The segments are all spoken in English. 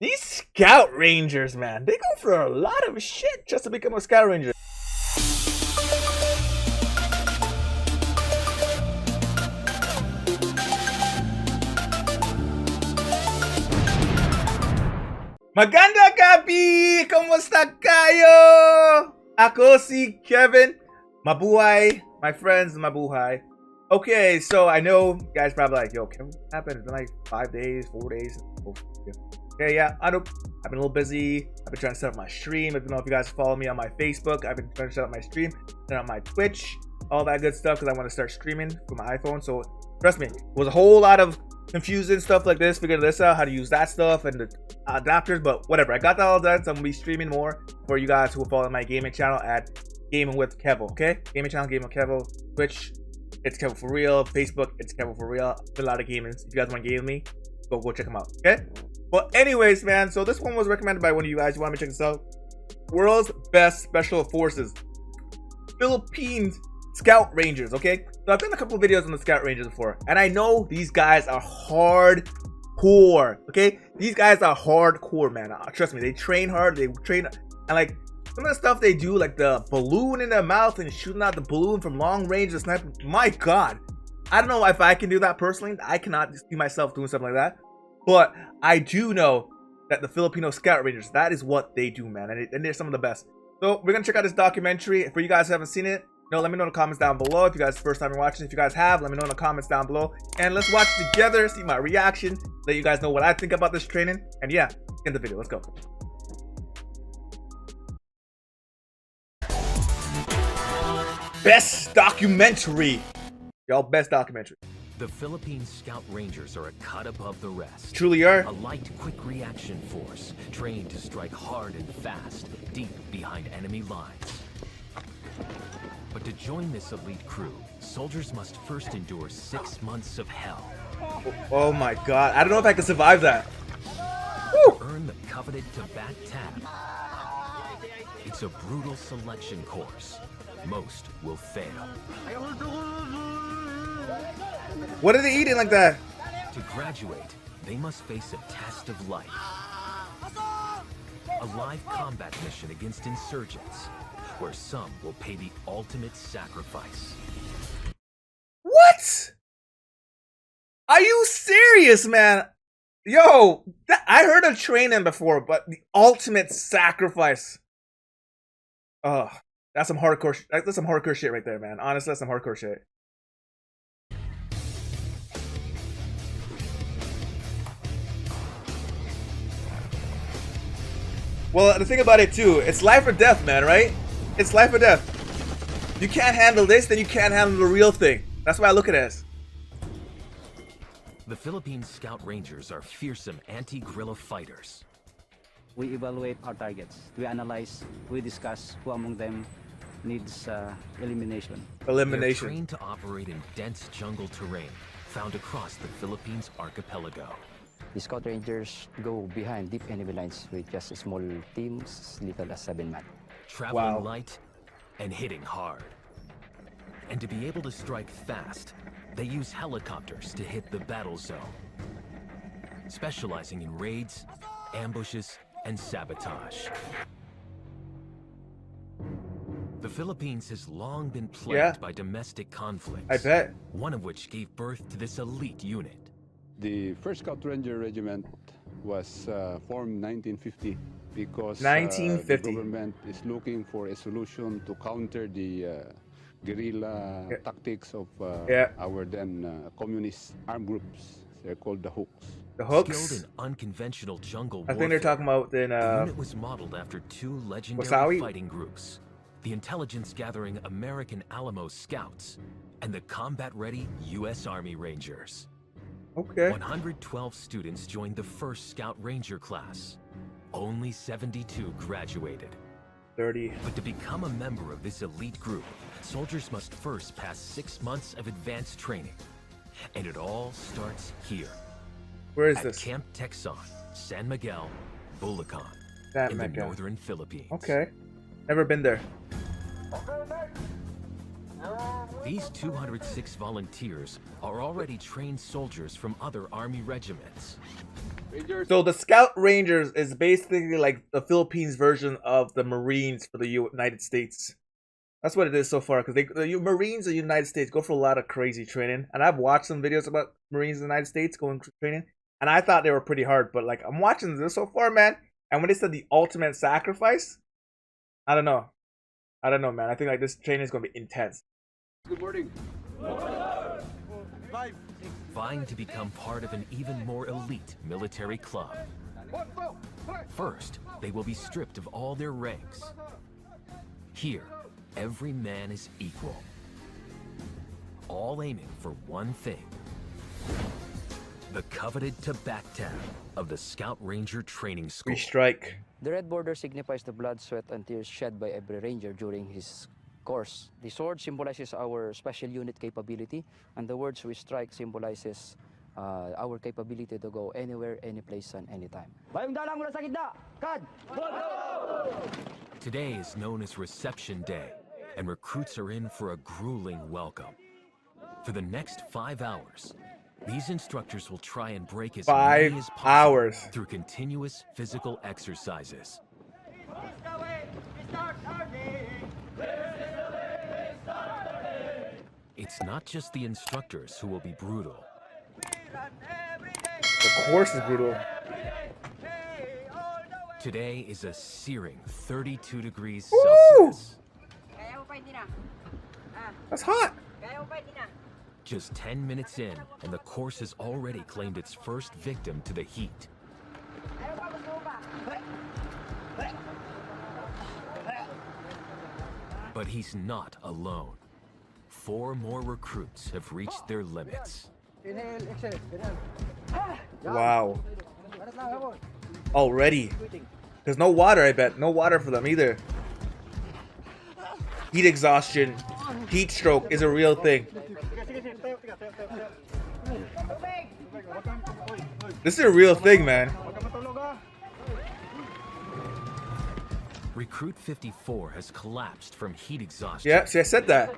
These Scout Rangers, man, they go for a lot of shit just to become a Scout Ranger. Maganda gabi! Kamusta kayo? Ako si Kevin. Mabuhay. My friends, mabuhay. Okay, so I know you guys probably like, yo, Kevin, what happened? It's been like 5 days, 4 days. Okay, yeah, I've been a little busy. I've been trying to set up my stream. I don't know if you guys follow me on my Facebook. I've been trying to set up my stream, set up my Twitch, all that good stuff because I want to start streaming from my iPhone. So trust me, it was a whole lot of confusing stuff like this, figuring this out, how to use that stuff and the adapters, but whatever. I got that all done, so I'm gonna be streaming more for you guys who will follow my gaming channel at Gaming with Kevo. Okay, gaming channel, Gaming with Kevo. Twitch, it's Kevo for real. Facebook, it's Kevo for real. A lot of gaming. If you guys want to game with me, go check them out. Okay. But anyways, man, so this one was recommended by one of you guys. You want me to check this out? World's Best Special Forces, Philippines Scout Rangers. Okay, so I've done a couple of videos on the Scout Rangers before, and I know these guys are hardcore. Okay, these guys are hardcore, man. Trust me, they train hard. They train, and like some of the stuff they do, like the balloon in their mouth and shooting out the balloon from long range and sniping. My God, I don't know if I can do that personally. I cannot see myself doing something like that. But I do know that the Filipino Scout Rangers, that is what they do, man. And they're some of the best. So we're going to check out this documentary. For you guys who haven't seen it, let me know in the comments down below. If you guys first time you're watching, if you guys have, let me know in the comments down below. And let's watch it together, see my reaction, let you guys know what I think about this training. And yeah, end the video. Let's go. Best documentary. Y'all, best documentary. The Philippine Scout Rangers are a cut above the rest. Truly are. A light, quick reaction force, trained to strike hard and fast, deep behind enemy lines. But to join this elite crew, soldiers must first endure 6 months of hell. Oh my God, I don't know if I can survive that. To earn the coveted Tabat tab. It's a brutal selection course. Most will fail. What are they eating like that? To graduate, they must face a test of life. A live combat mission against insurgents, where some will pay the ultimate sacrifice. What? Are you serious, man? Yo, I heard of training before, but the ultimate sacrifice. Oh, that's some hardcore shit right there, man. Honestly, that's some hardcore shit. Well, the thing about it too, it's life or death, man, right? It's life or death. You can't handle this, then you can't handle the real thing. That's why I look at it as. The Philippine Scout Rangers are fearsome anti-guerrilla fighters. We evaluate our targets. We analyze, we discuss who among them needs elimination. They're trained to operate in dense jungle terrain found across the Philippines archipelago. The Scout Rangers go behind deep enemy lines with just small teams, little as 7 men. Traveling light and hitting hard. And to be able to strike fast, they use helicopters to hit the battle zone. Specializing in raids, ambushes, and sabotage. The Philippines has long been plagued by domestic conflicts. I bet. One of which gave birth to this elite unit. The 1st Scout Ranger Regiment was formed in 1950 because the government is looking for a solution to counter the guerrilla tactics of our then communist armed groups. They're called the Hooks. The Hooks? Skilled in unconventional jungle I think they're talking about in the unit was modeled after 2 legendary fighting groups. The intelligence-gathering American Alamo Scouts and the combat-ready U.S. Army Rangers. Okay. 112 students joined the 1st Scout Ranger class. Only 72 graduated. 30. But to become a member of this elite group, soldiers must first pass 6 months of advanced training. And it all starts here. Where is at this? Camp Texan, San Miguel, Bulacan, in the northern Philippines. Okay. Never been there. These 206 volunteers are already trained soldiers from other Army regiments. So the Scout Rangers is basically like the Philippines version of the Marines for the United States. That's what it is so far, because the Marines of the United States go for a lot of crazy training, and I've watched some videos about Marines in the United States going training, and I thought they were pretty hard, but like I'm watching this so far, man, and when they said the ultimate sacrifice, I don't know, man. I think like this training is gonna be intense. Good morning. Vying to become part of an even more elite military club. First, they will be stripped of all their ranks. Here, every man is equal, all aiming for one thing: the coveted tabak of the Scout Ranger Training School. Strike. The red border signifies the blood, sweat, and tears shed by every ranger during his course. The sword symbolizes our special unit capability, and the words we strike symbolizes our capability to go anywhere, any place, and anytime. Today is known as Reception Day, and recruits are in for a grueling welcome. For the next 5 hours, these instructors will try and break as many as possible through continuous physical exercises. It's not just the instructors who will be brutal. The course is brutal. Today is a searing 32 degrees Woo! Celsius. That's hot. Just 10 minutes in, and the course has already claimed its first victim to the heat. But he's not alone. 4 more recruits have reached their limits. Wow. Already. There's no water, I bet. No water for them either. Heat exhaustion, heat stroke is a real thing. This is a real thing, man. Recruit 54 has collapsed from heat exhaustion. Yeah, see, I said that.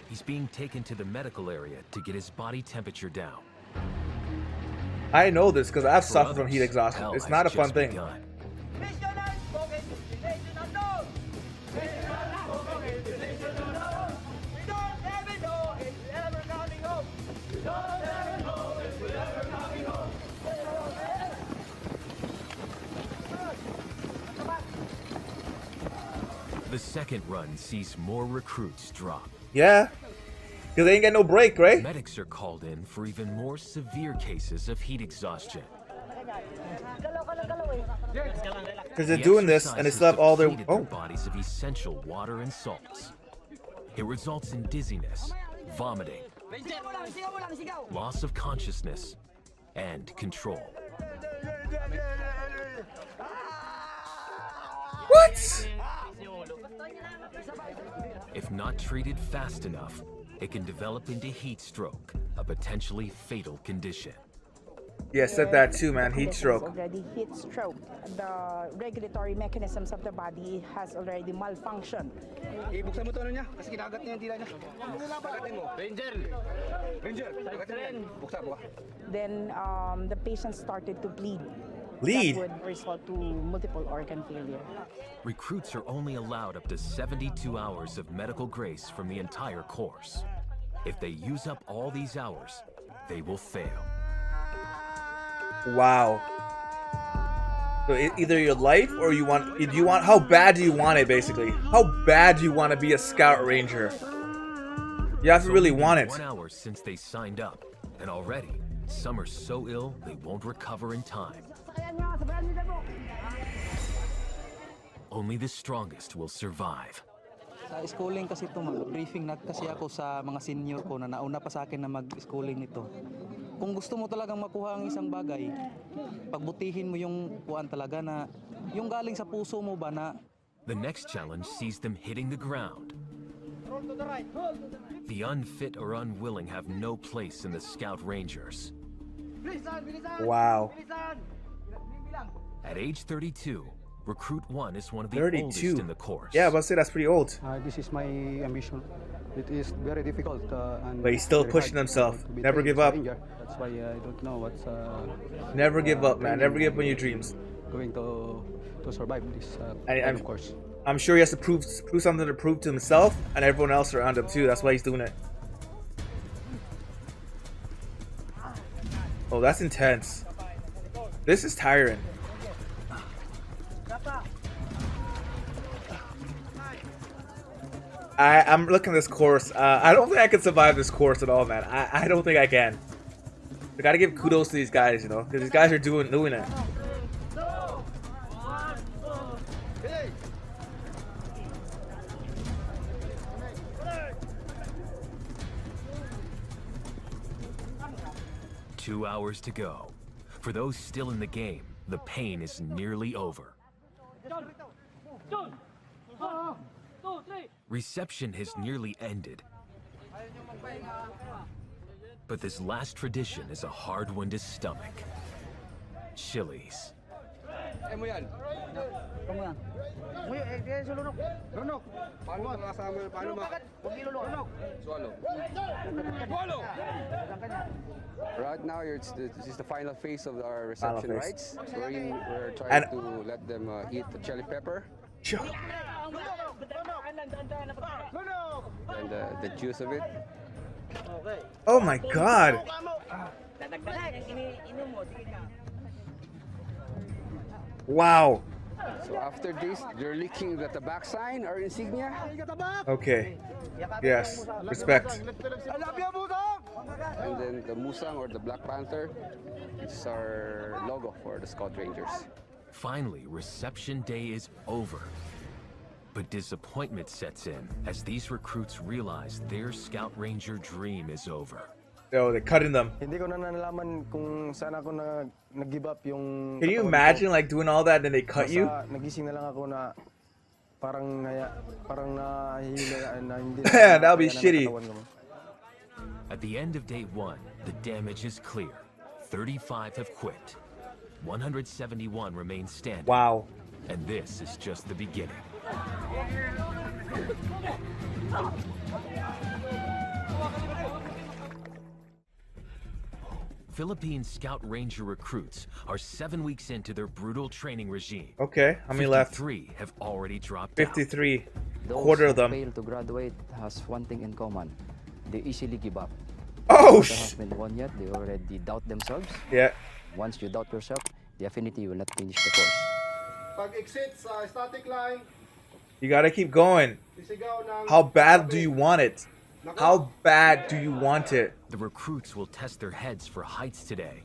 He's being taken to the medical area to get his body temperature down. I know this because I've For suffered from others, heat exhaustion. hell It's has not a fun just thing. begun. The second run sees more recruits drop. Yeah, because they ain't get no break, right? Medics are called in for even more severe cases of heat exhaustion. Because they're doing this and they still have all their bodies of essential water and salts. It results in dizziness, vomiting, loss of consciousness, and control. What? If not treated fast enough, it can develop into heat stroke, a potentially fatal condition. Yeah, said that too, man. Heat stroke. Already heat stroke. The regulatory mechanisms of the body has already malfunctioned. Then the patient started to bleed. Bleed? That would result to multiple organ failure. Recruits are only allowed up to 72 hours of medical grace from the entire course. If they use up all these hours, they will fail. Wow. So either your life or you want how bad do you want it, basically? How bad do you want to be a Scout Ranger? You have to really want it. 1 hour since they signed up, and already some are so ill they won't recover in time. Only the strongest will survive. Sa schooling kasi ito, briefing na kasi ako sa mga senior ko na nauna pa sa akin na mag-schooling nito. Kung gusto mo talagang makuha ang isang bagay, pagbutihin mo yung kuan talaga na yung galing sa puso mo ba na. The next challenge sees them hitting the ground. The unfit or unwilling have no place in the Scout Rangers. Wow. At age 32, Recruit 1 is one of the 32. oldest in the course. Yeah, I was about to say that's pretty old. This is my ambition. It is very difficult. And But he's still very pushing hard, himself. to be Never trained give as a up. ranger. That's why I don't know what's Never give up, man. Never give up on your dreams. going to survive this I'm- of course. I'm sure he has to prove something to prove to himself and everyone else around him too. That's why he's doing it. Oh, that's intense. This is tiring. I'm looking at this course. I don't think I can survive this course at all, man. I don't think I can. I gotta give kudos to these guys, you know, because these guys are doing it. Two hours to go. For those still in the game, the pain is nearly over. Reception has nearly ended. But this last tradition is a hard one to stomach. Chili's. Right now, this is the final phase of our reception phase. rites. We're trying And- to let them eat the chili pepper and the juice of it. Oh my god. Wow. So after this, they're licking the tobacco sign or insignia. Okay. Yes. Respect. And then the musang or the Black Panther, which is our logo for the Scout Rangers. Finally, reception day is over. But disappointment sets in as these recruits realize their Scout Ranger dream is over. Oh, they're cutting them. Hindi ko na nalaman kung saan ako nag-give up yung Can you katawan ko. imagine like doing all that and then they cut you? Basta nagising na lang ako na parang nahihila na hindi That would be kaya ng shitty. katawan ko. At the end of day 1, the damage is clear. 35 have quit. 171 remain standing. Wow. And this is just the beginning. Philippine Scout Ranger recruits are 7 weeks into their brutal training regime. Okay. How many left? 53 have already dropped out. 53. Those Quarter who of them. fail to graduate has one thing in common. They easily give up. Oh, They haven't won yet. They already doubt themselves. yeah. Once you doubt yourself, definitely you will not finish the course. Pag-exit sa static line, You gotta keep going. sisigaw ng How bad do you want it? How bad do you want it? The recruits will test their heads for heights today.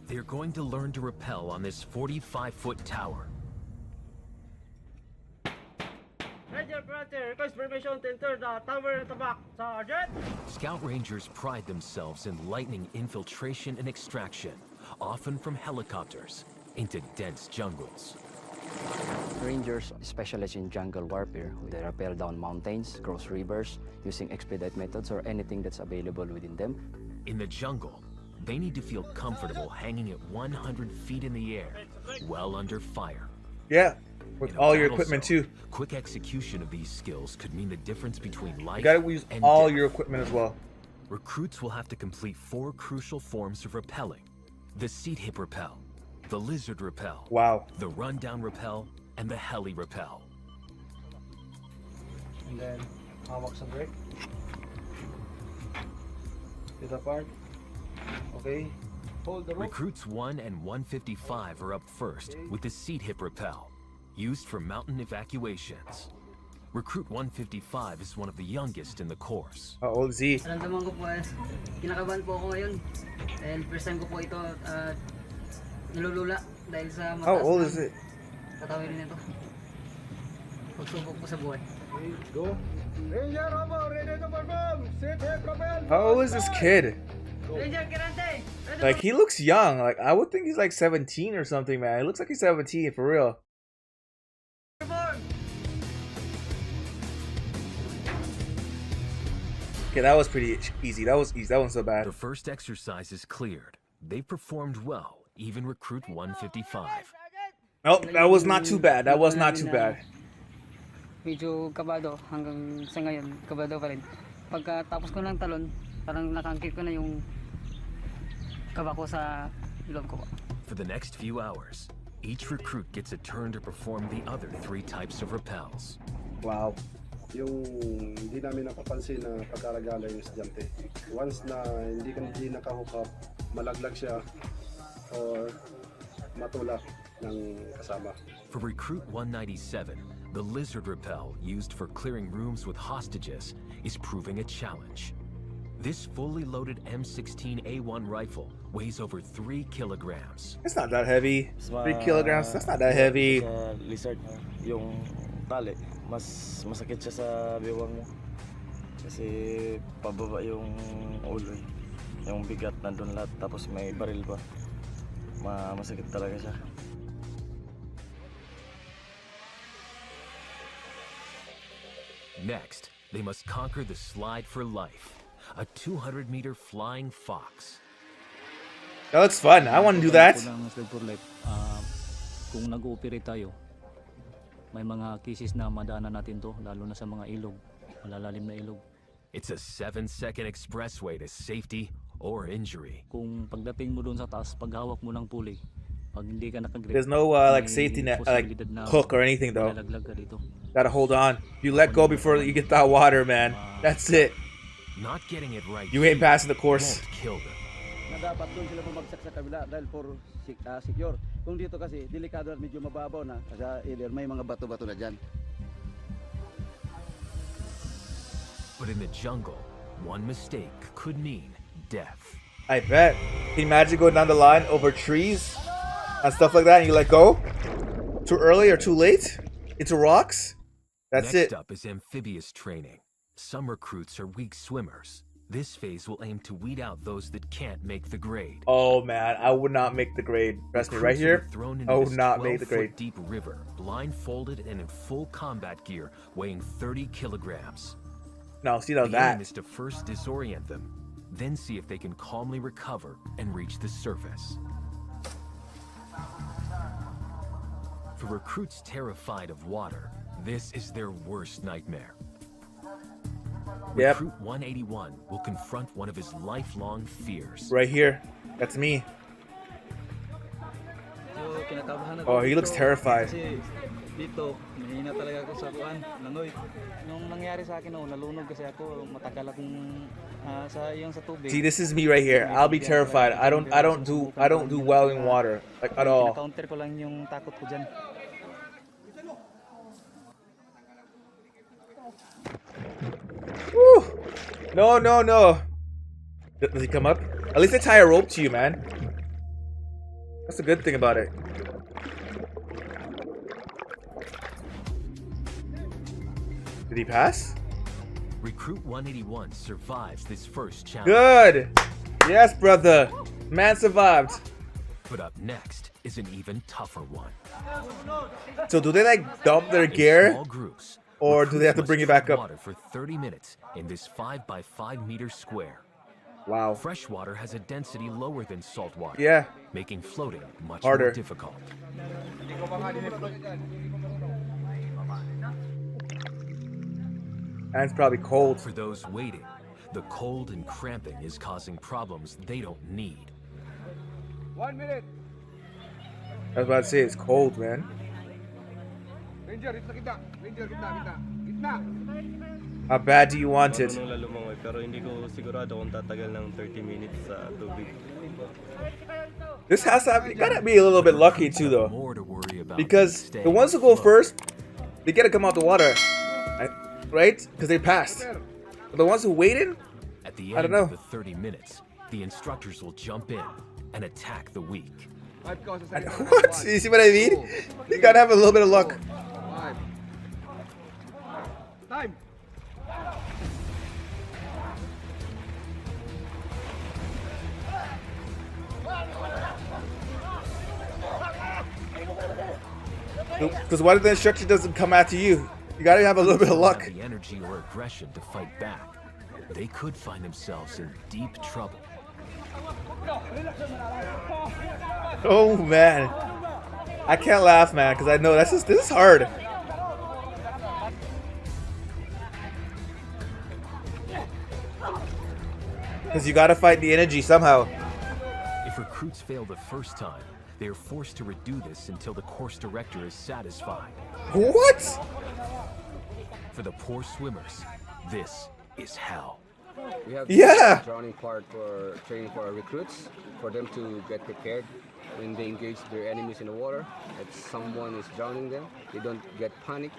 They're going to learn to rappel on this 45-foot tower. request permission to enter the tower at the back, Sergeant. Scout Rangers pride themselves in lightning infiltration and extraction, often from helicopters, into dense jungles. Rangers specialize in jungle warfare. They rappel down mountains, cross rivers, using expedite methods or anything that's available within them. In the jungle, they need to feel comfortable hanging at 100 feet in the air, well under fire. Yeah. With In a all your battle equipment zone, too. Quick execution of these skills could mean the difference between life You gotta use and all death. your equipment as well. Recruits will have to complete 4 crucial forms of rappelling: the seat hip rappel, the lizard rappel, Wow. the rundown rappel, and the heli rappel. And then hawak sa brake. To the part. Okay. Hold the rope. Recruits 1 and 155 are up first with the seat hip rappel, used for mountain evacuations. Recruit 155 is one of the youngest in the course. How old is he? Naramdaman ko po kinakabahan po ako ngayon. Dahil first time ko po ito nilulula dahil sa How mataas old ng is it? katawirin nito. Pagsubok po sa buhay. Go. Ranger Robo, ready to perform. Sit hip propel. How old is this kid? Ranger Kirante! Ready Like, he looks young. Like, I would think he's like 17 or something, man. He looks like he's 17 for real. to perform! Okay, that was pretty easy. That was easy. That wasn't so bad. The first exercise is cleared. They performed well, even recruit 155. Nope, that was not too bad. That was not too bad. Medyo kabado hanggang sa ngayon, kabado pa rin. Pagkatapos ko ng talon, parang nakangkit ko na yung kaba ko sa ilong ko. For the next few hours, each recruit gets a turn to perform the other 3 types of rappels. Wow. Yung hindi namin napapansin na pagkaragala yung estudyante. Once na hindi nakahook up, malaglag siya or matulak ng kasama. For Recruit 197, the lizard rappel used for clearing rooms with hostages is proving a challenge. This fully loaded M16A1 rifle weighs over 3 kilograms. It's not that heavy. 3 kilograms, that's not that heavy. Sa lizard, yung tali, mas masakit siya sa biwang mo. Kasi pababa yung ulo, yung bigat nandun lahat, tapos may baril pa. Masakit talaga siya. Next, they must conquer the slide for life, a 200-meter flying fox. That looks fun. I want to do that. Kung nag-ooperate tayo, may mga cases na madaanan natin to, lalo na sa mga ilog, malalalim na ilog. It's a 7-second expressway to safety or injury. Kung pagdating mo doon sa taas, paghawak mo ng pulley, pag hindi ka nakagrip, there's no like safety net, like hook or anything though. Gotta hold on. You let go before you get that water, man. That's it. Not getting it right. You ain't passing the course. Won't kill them. Na dapat doon sila bumagsak sa kabila dahil for secure. Kung dito kasi delikado at medyo mababaw na kasi either may mga bato-bato na diyan. But in the jungle, one mistake could mean death. I bet. Can you imagine going down the line over trees and stuff like that and you let go? Too early or too late? Into rocks? That's Next it. up is amphibious training. Some recruits are weak swimmers. This phase will aim to weed out those that can't make the grade. Oh man, I would not make the grade. Trust me, right here, I would not make the grade. Deep river, blindfolded and in full combat gear, weighing 30 kilograms. No, see now the that. aim is to first disorient them, then see if they can calmly recover and reach the surface. For recruits terrified of water, this is their worst nightmare. Yep. Recruit 181 will confront one of his lifelong fears. Right here. That's me. Oh, he looks terrified. Dito, mahina talaga ako sa kuan, langoy. Nung nangyari sa akin noon, nalunod kasi ako, matagal akong sa tubig. See, this is me right here. I'll be terrified. I don't do well in water, like at all. Counter ko lang yung takot ko diyan. Woo! No. Does he come up? At least they tie a rope to you, man. That's the good thing about it. Did he pass? Recruit 181 survives this first challenge. Good! Yes, brother. Man survived. But up next is an even tougher one. So do they like dump their gear? Small groups, or do they have to bring it back up? Water for 30 minutes in this 5 by 5 meter square. Wow. Fresh water has a density lower than salt water. Yeah. Making floating much harder. more difficult. And it's probably cold. For those waiting, the cold and cramping is causing problems they don't need. 1 minute. I was about to say it's cold, man. Ranger, kita. Ranger, kita. How bad do you want it? Pero hindi ko sigurado kung tatagal ng 30 minutes sa tubig. This has to have, you gotta be a little bit lucky too, though, because the ones who go first, they gotta come out the water, right? Because they passed. But the ones who waited, at the I don't end know. of the 30 minutes, the instructors will jump in and attack the weak. What? You see what I mean? You gotta have a little bit of luck. Time. Because what if the instruction doesn't come after you? You gotta have a little bit of luck. The energy or aggression to fight back, they could find themselves in deep trouble. Oh man. I can't laugh, man, because I know this is hard. Because you gotta fight the energy somehow. If recruits fail the first time, they are forced to redo this until the course director is satisfied. What? For the poor swimmers, this is hell. We have the drowning part for training for our recruits, for them to get prepared when they engage their enemies in the water. If someone is drowning them, they don't get panicked,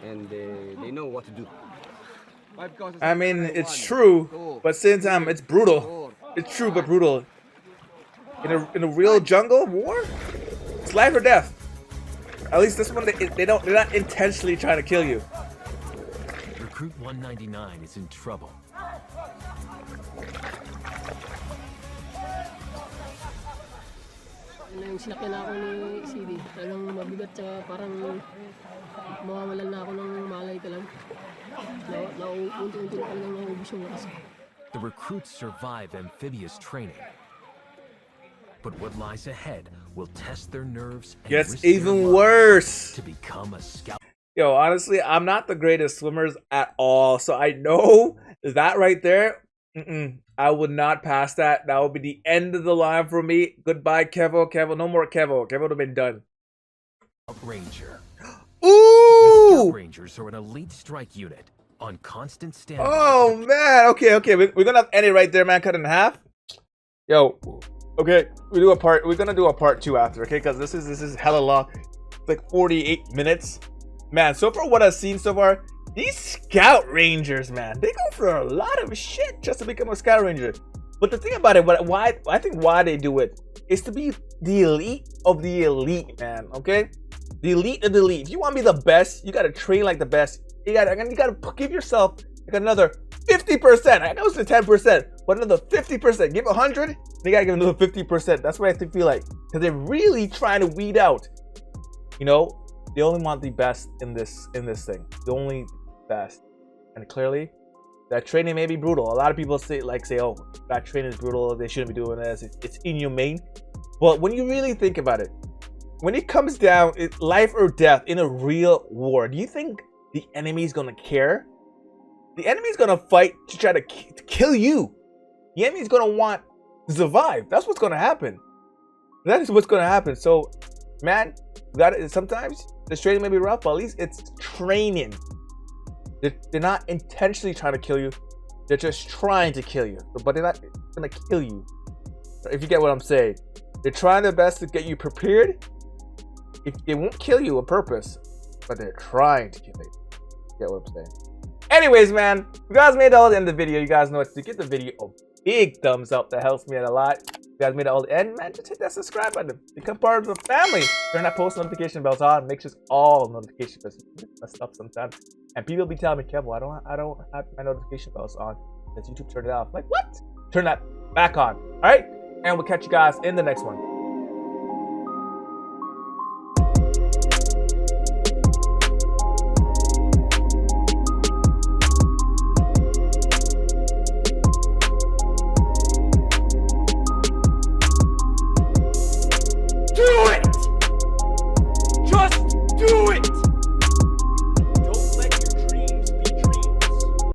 and they know what to do. I mean, it's true, but same time, it's brutal. It's true, but brutal. In a real jungle war, it's life or death. At least this one, they're not intentionally trying to kill you. Recruit 199 is in trouble. Yung sinakyan ako ni CD, talagang mabigat tsaka parang mawawalan na ako ng malay ka lang. Unti-unti na talagang naubos yung lakas. The recruits survive amphibious training. But what lies ahead will test their nerves and gets risk their even lives worse. To become a scout. Yo, honestly, I'm not the greatest swimmers at all, so I know that right there, I would not pass that. That would be the end of the line for me. Goodbye, Kevo. Kevo, no more Kevo. Kevo would have been done. Ranger. Ooh! The Scout Rangers are an elite strike unit on constant standby. Oh man, okay, we're gonna end it right there, man. Cut it in half. Yo, okay, we're gonna do a part 2 after, okay? Because this is hella long. It's like 48 minutes. Man, so far what I've seen so far, these Scout Rangers, man, they go for a lot of shit just to become a Scout Ranger. But the thing about it, why they do it is to be the elite of the elite, man. Okay, the elite of the elite. If you want to be the best, you gotta train like the best. You gotta give yourself like another 50%. I know it's the 10%, but another 50%. Give 100, they gotta give another 50%. That's what I feel like, because they're really trying to weed out. You know, they only want the best in this thing. The only best, and clearly, that training may be brutal. A lot of people say, oh, that training is brutal. They shouldn't be doing this. It's inhumane. But when you really think about it, when it comes down, it's life or death in a real war. Do you think the enemy's gonna care? The enemy's gonna fight to try to kill you. The enemy's gonna want to survive. That's what's gonna happen. That is what's gonna happen. So, man, sometimes this training may be rough, but at least it's training. They're not intentionally trying to kill you. They're just trying to kill you. But they're not gonna kill you. If you get what I'm saying. They're trying their best to get you prepared. If they won't kill you on purpose, but they're trying to kill you. Get what I'm saying? Anyways, man, you guys made it all the end of the video. You guys know what to do. Give the video a big thumbs up. That helps me out a lot. You guys made it all the end, man. Just hit that subscribe button. Become part of the family. Turn that post notification bells on. Make sure all notifications messed up sometimes. And people be telling me, Kevo, I don't have my notification bells on because YouTube turned it off. I'm like, what? Turn that back on. All right, and we'll catch you guys in the next one.